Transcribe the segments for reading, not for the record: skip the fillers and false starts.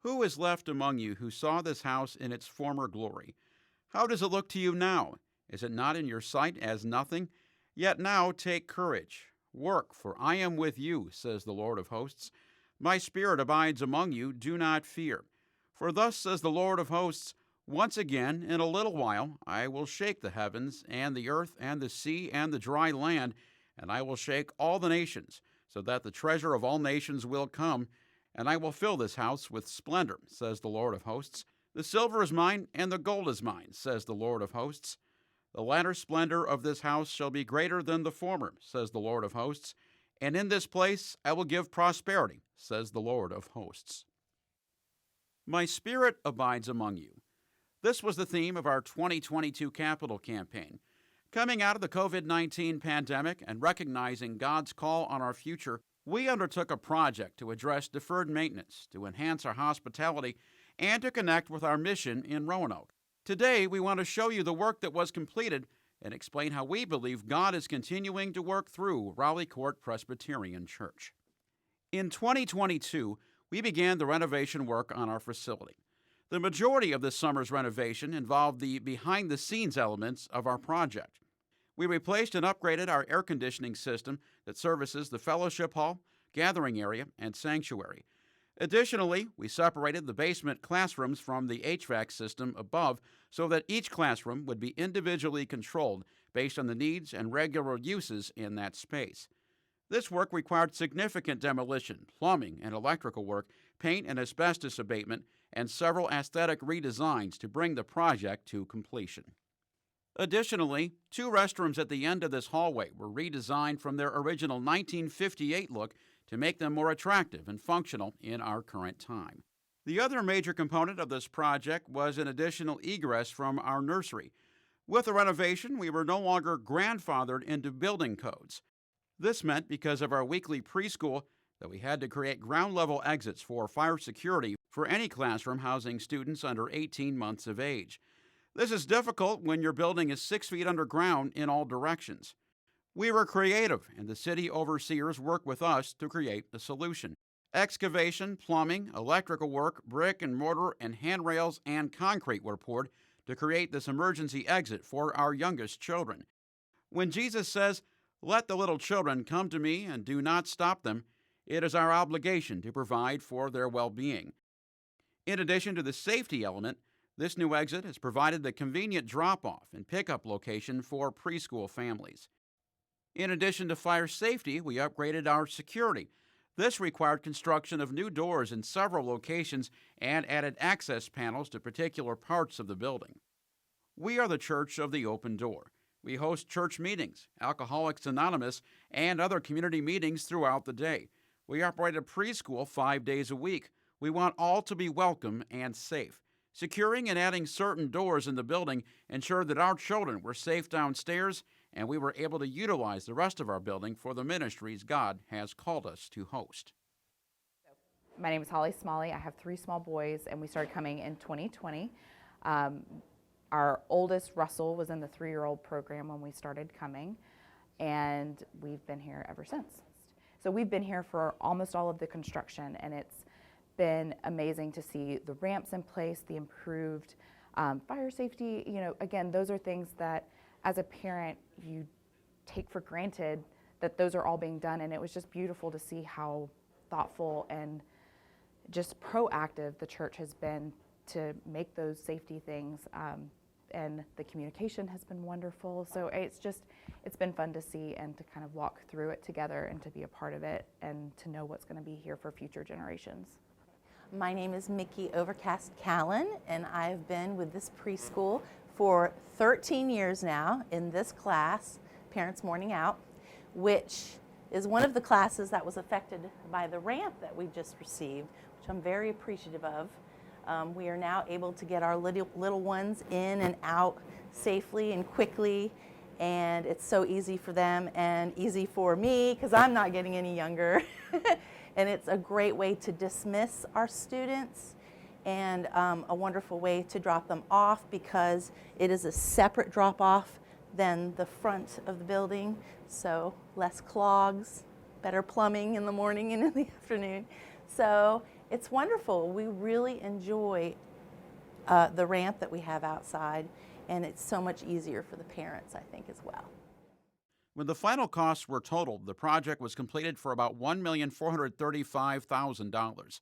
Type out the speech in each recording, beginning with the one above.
Who is left among you who saw this house in its former glory? How does it look to you now? Is it not in your sight as nothing? Yet now take courage. Work, for I am with you, says the Lord of hosts. My spirit abides among you. Do not fear. For thus says the Lord of hosts, once again, in a little while, I will shake the heavens, and the earth, and the sea, and the dry land, and I will shake all the nations, so that the treasure of all nations will come, and I will fill this house with splendor, says the Lord of hosts. The silver is mine, and the gold is mine, says the Lord of hosts. The latter splendor of this house shall be greater than the former, says the Lord of hosts. And in this place I will give prosperity, says the Lord of hosts. My spirit abides among you. This was the theme of our 2022 capital campaign. Coming out of the COVID-19 pandemic and recognizing God's call on our future, we undertook a project to address deferred maintenance, to enhance our hospitality, and to connect with our mission in Roanoke. Today, we want to show you the work that was completed and explain how we believe God is continuing to work through Raleigh Court Presbyterian Church. In 2022, we began the renovation work on our facility. The majority of this summer's renovation involved the behind-the-scenes elements of our project. We replaced and upgraded our air conditioning system that services the fellowship hall, gathering area, and sanctuary. Additionally, we separated the basement classrooms from the HVAC system above so that each classroom would be individually controlled based on the needs and regular uses in that space. This work required significant demolition, plumbing and electrical work, paint and asbestos abatement, and several aesthetic redesigns to bring the project to completion. Additionally, 2 restrooms at the end of this hallway were redesigned from their original 1958 look to make them more attractive and functional in our current time. The other major component of this project was an additional egress from our nursery. With the renovation, we were no longer grandfathered into building codes. This meant, because of our weekly preschool, that we had to create ground-level exits for fire security for any classroom housing students under 18 months of age. This is difficult when your building is 6 feet underground in all directions. We were creative, and the city overseers worked with us to create a solution. Excavation, plumbing, electrical work, brick and mortar, and handrails and concrete were poured to create this emergency exit for our youngest children. When Jesus says, "Let the little children come to me and do not stop them," it is our obligation to provide for their well-being. In addition to the safety element, this new exit has provided the convenient drop-off and pickup location for preschool families. In addition to fire safety, we upgraded our security. This required construction of new doors in several locations and added access panels to particular parts of the building. We are the Church of the Open Door. We host church meetings, Alcoholics Anonymous, and other community meetings throughout the day. We operate a preschool 5 days a week. We want all to be welcome and safe. Securing and adding certain doors in the building ensured that our children were safe downstairs, and we were able to utilize the rest of our building for the ministries God has called us to host. My name is Holly Smalley. I have 3 small boys, and we started coming in 2020. Our oldest, Russell, was in the 3-year-old program when we started coming, and we've been here ever since. So we've been here for almost all of the construction, and it's been amazing to see the ramps in place, the improved fire safety. Again, those are things that as a parent you take for granted that those are all being done, and it was just beautiful to see how thoughtful and just proactive the church has been to make those safety things, and the communication has been wonderful. So it's been fun to see and to kind of walk through it together and to be a part of it and to know what's going to be here for future generations. My name is Mickey Overcast Callan, and I've been with this preschool for 13 years now in this class, Parents Morning Out, which is one of the classes that was affected by the ramp that we just received, which I'm very appreciative of. We are now able to get our little ones in and out safely and quickly, and it's so easy for them and easy for me because I'm not getting any younger. And it's a great way to dismiss our students and a wonderful way to drop them off because it is a separate drop-off than the front of the building, so less clogs, better plumbing in the morning and in the afternoon. So it's wonderful. We really enjoy the ramp that we have outside, and it's so much easier for the parents, I think, as well. When the final costs were totaled, the project was completed for about $1,435,000.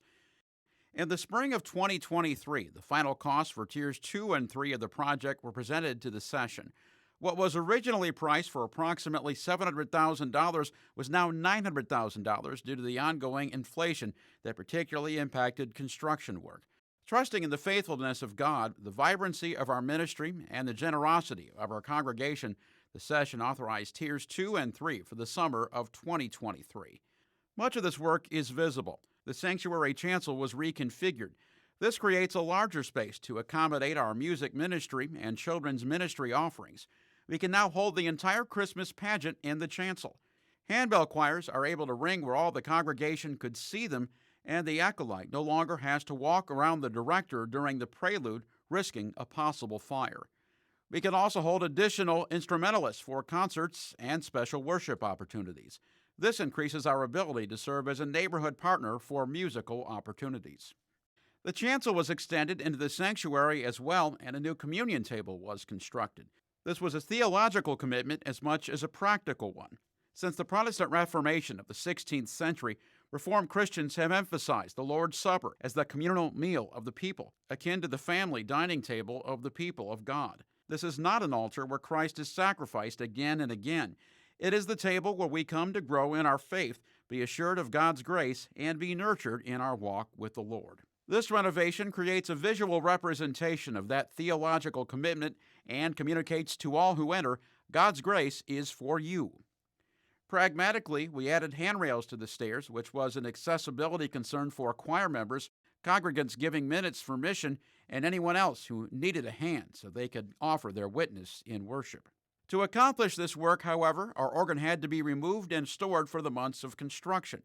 In the spring of 2023, the final costs for Tiers 2 and 3 of the project were presented to the session. What was originally priced for approximately $700,000 was now $900,000 due to the ongoing inflation that particularly impacted construction work. Trusting in the faithfulness of God, the vibrancy of our ministry, and the generosity of our congregation, the session authorized Tiers 2 and 3 for the summer of 2023. Much of this work is visible. The sanctuary chancel was reconfigured. This creates a larger space to accommodate our music ministry and children's ministry offerings. We can now hold the entire Christmas pageant in the chancel. Handbell choirs are able to ring where all the congregation could see them, and the acolyte no longer has to walk around the director during the prelude, risking a possible fire. We can also hold additional instrumentalists for concerts and special worship opportunities. This increases our ability to serve as a neighborhood partner for musical opportunities. The chancel was extended into the sanctuary as well, and a new communion table was constructed. This was a theological commitment as much as a practical one. Since the Protestant Reformation of the 16th century, Reformed Christians have emphasized the Lord's Supper as the communal meal of the people, akin to the family dining table of the people of God. This is not an altar where Christ is sacrificed again and again. It is the table where we come to grow in our faith, be assured of God's grace, and be nurtured in our walk with the Lord. This renovation creates a visual representation of that theological commitment and communicates to all who enter, God's grace is for you. Pragmatically, we added handrails to the stairs, which was an accessibility concern for choir members, congregants giving minutes for mission, and anyone else who needed a hand so they could offer their witness in worship. To accomplish this work, however, our organ had to be removed and stored for the months of construction.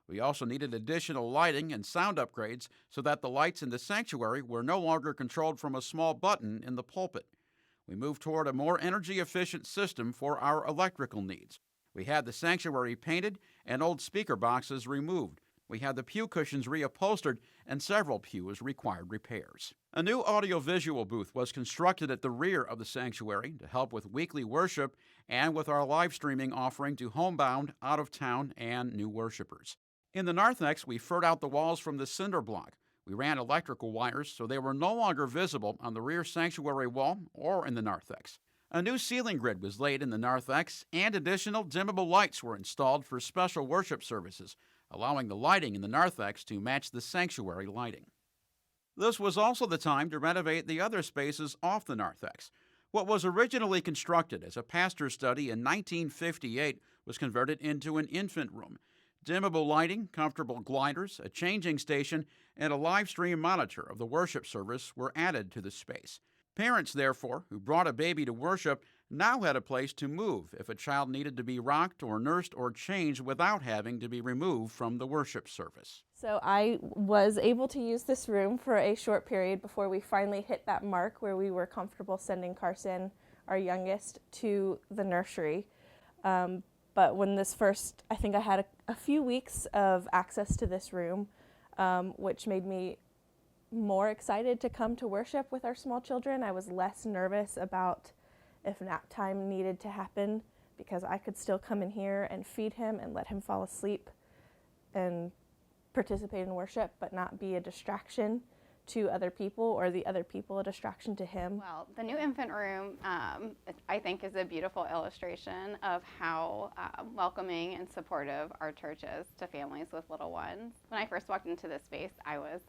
We also needed additional lighting and sound upgrades so that the lights in the sanctuary were no longer controlled from a small button in the pulpit. We moved toward a more energy-efficient system for our electrical needs. We had the sanctuary painted and old speaker boxes removed. We had the pew cushions reupholstered, and several pews required repairs. A new audiovisual booth was constructed at the rear of the sanctuary to help with weekly worship and with our live streaming offering to homebound, out-of-town, and new worshipers. In the narthex, we furred out the walls from the cinder block. We ran electrical wires so they were no longer visible on the rear sanctuary wall or in the narthex. A new ceiling grid was laid in the narthex, and additional dimmable lights were installed for special worship services, allowing the lighting in the narthex to match the sanctuary lighting. This was also the time to renovate the other spaces off the narthex. What was originally constructed as a pastor's study in 1958 was converted into an infant room. Dimmable lighting, comfortable gliders, a changing station, and a live stream monitor of the worship service were added to the space. Parents, therefore, who brought a baby to worship now had a place to move if a child needed to be rocked or nursed or changed without having to be removed from the worship service. So I was able to use this room for a short period before we finally hit that mark where we were comfortable sending Carson, our youngest, to the nursery. But when this first, I think I had a few weeks of access to this room, which made me more excited to come to worship with our small children. I was less nervous about if nap time needed to happen because I could still come in here and feed him and let him fall asleep and participate in worship, but not be a distraction to other people or the other people a distraction to him. Well, the new infant room, I think, is a beautiful illustration of how welcoming and supportive our church is to families with little ones. When I first walked into this space, I was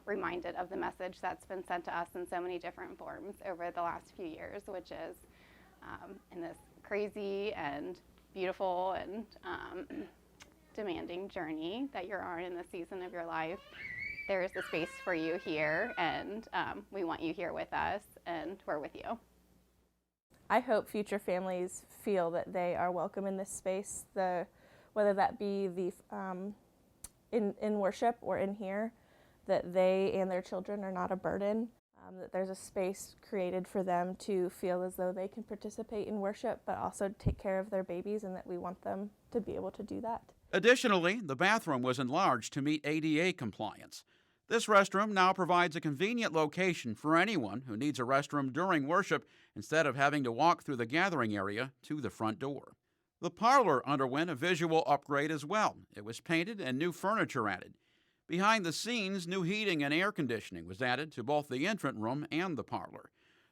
reminded of the message that's been sent to us in so many different forms over the last few years, which is in this crazy and beautiful and demanding journey that you're on in the season of your life. There is a space for you here, and we want you here with us, and we're with you. I hope future families feel that they are welcome in this space, whether that be in worship or in here, that they and their children are not a burden, that there's a space created for them to feel as though they can participate in worship, but also take care of their babies, and that we want them to be able to do that. Additionally, the bathroom was enlarged to meet ADA compliance. This restroom now provides a convenient location for anyone who needs a restroom during worship instead of having to walk through the gathering area to the front door. The parlor underwent a visual upgrade as well. It was painted and new furniture added. Behind the scenes, new heating and air conditioning was added to both the infant room and the parlor.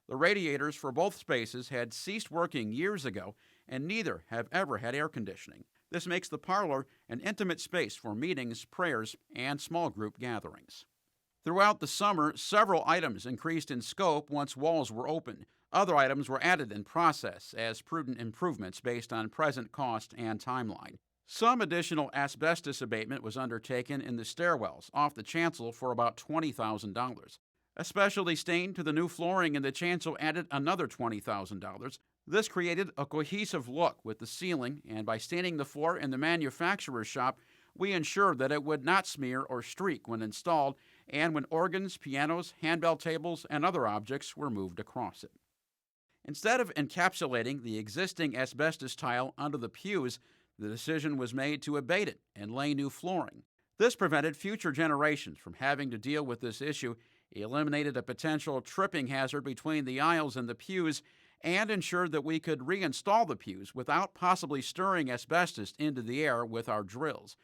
The radiators for both spaces had ceased working years ago, and neither have ever had air conditioning. This makes the parlor an intimate space for meetings, prayers, and small group gatherings. Throughout the summer, several items increased in scope once walls were opened. Other items were added in process as prudent improvements based on present cost and timeline. Some additional asbestos abatement was undertaken in the stairwells off the chancel for about $20,000. A specialty stain to the new flooring in the chancel added another $20,000. This created a cohesive look with the ceiling, and by staining the floor in the manufacturer's shop, we ensured that it would not smear or streak when installed and when organs, pianos, handbell tables, and other objects were moved across it. Instead of encapsulating the existing asbestos tile under the pews, the decision was made to abate it and lay new flooring. This prevented future generations from having to deal with this issue, eliminated a potential tripping hazard between the aisles and the pews, and ensured that we could reinstall the pews without possibly stirring asbestos into the air with our drills.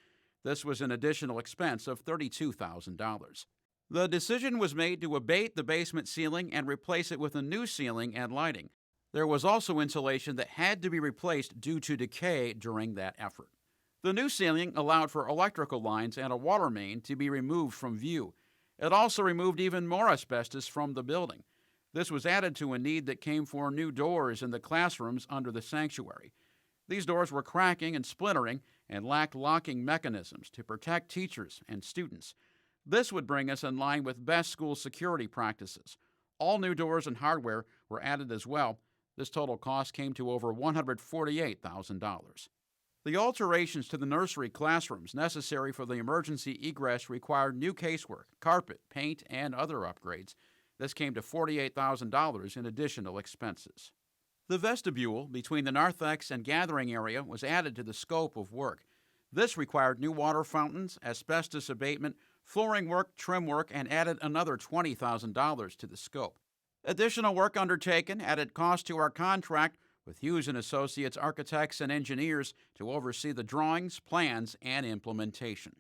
This was an additional expense of $32,000. The decision was made to abate the basement ceiling and replace it with a new ceiling and lighting. There was also insulation that had to be replaced due to decay during that effort. The new ceiling allowed for electrical lines and a water main to be removed from view. It also removed even more asbestos from the building. This was added to a need that came for new doors in the classrooms under the sanctuary. These doors were cracking and splintering and lacked locking mechanisms to protect teachers and students. This would bring us in line with best school security practices. All new doors and hardware were added as well. This total cost came to over $148,000. The alterations to the nursery classrooms necessary for the emergency egress required new casework, carpet, paint, and other upgrades. This came to $48,000 in additional expenses. The vestibule between the narthex and gathering area was added to the scope of work. This required new water fountains, asbestos abatement, flooring work, trim work, and added another $20,000 to the scope. Additional work undertaken added cost to our contract with Hughes & Associates architects and engineers to oversee the drawings, plans, and implementation.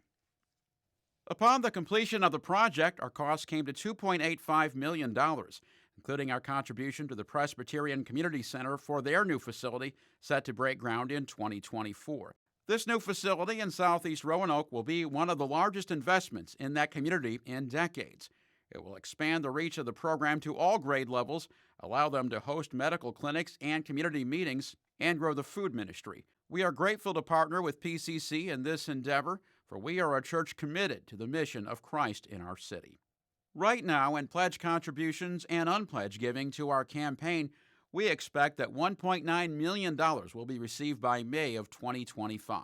Upon the completion of the project, our costs came to $2.85 million, including our contribution to the Presbyterian Community Center for their new facility set to break ground in 2024. This new facility in Southeast Roanoke will be one of the largest investments in that community in decades. It will expand the reach of the program to all grade levels, allow them to host medical clinics and community meetings, and grow the food ministry. We are grateful to partner with PCC in this endeavor, for we are a church committed to the mission of Christ in our city. Right now, in pledge contributions and unpledged giving to our campaign, we expect that $1.9 million will be received by May of 2025.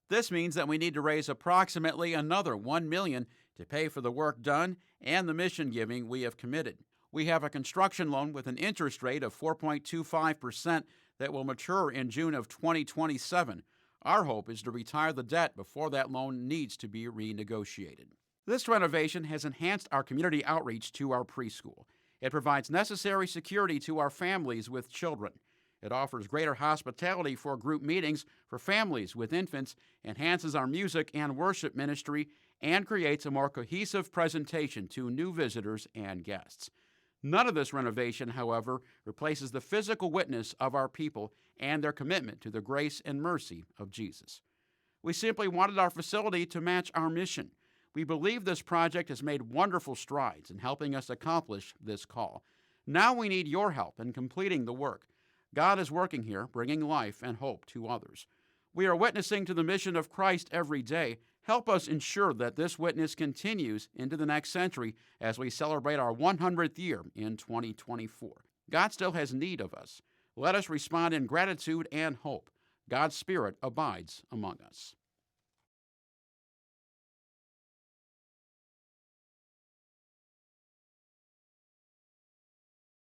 This means that we need to raise approximately another $1 million to pay for the work done and the mission giving we have committed. We have a construction loan with an interest rate of 4.25% that will mature in June of 2027. Our hope is to retire the debt before that loan needs to be renegotiated. This renovation has enhanced our community outreach to our preschool. It provides necessary security to our families with children. It offers greater hospitality for group meetings for families with infants, enhances our music and worship ministry, and creates a more cohesive presentation to new visitors and guests. None of this renovation, however, replaces the physical witness of our people and their commitment to the grace and mercy of Jesus. We simply wanted our facility to match our mission. We believe this project has made wonderful strides in helping us accomplish this call. Now we need your help in completing the work. God is working here, bringing life and hope to others. We are witnessing to the mission of Christ every day. Help us ensure that this witness continues into the next century as we celebrate our 100th year in 2024. God still has need of us. Let us respond in gratitude and hope. God's Spirit abides among us.